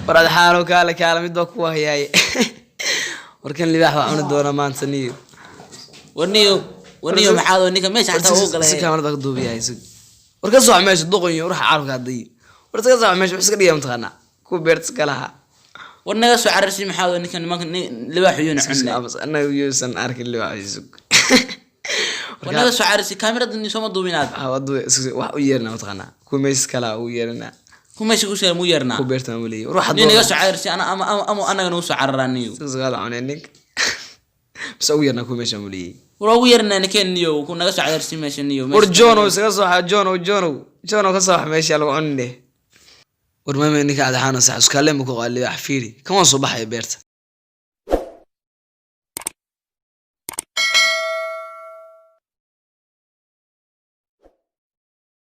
وراد حالو كالا مid baa ku wahayay warkan libaax waa cuna doona maanta niyo ورنيو محاضو نيكا ماشي حتى هو قال si kamarada ka duubiyay isag warka soo meesha duqoyo ruux caalka haday warka soo meesha iska dhigay mataqana ku beerts kalaha ورنيو سو عرسي محاضو نيكا لباح يون عنا انا يوسن arki libaax isag ورنيو سو عرسي كاميرا دني سو ما دوبيناد wadu wax u yeerna mataqana ku mees kala u yeerna كم شيء كوسير مو يرنا ku beerta muliyay ruux hadoo niga soo cayrsi ana noo soo cararaniyo sagaal cuneenig bas u yeerna ku meesha muliyay ugu yeerna niyo ku naga soo cayrsi meesha niyo war John isaga soo John ka soo meesha lagu cunne war ma ninka adaxana sax iska leem ku qali wax fiiri kama soo baxay beerta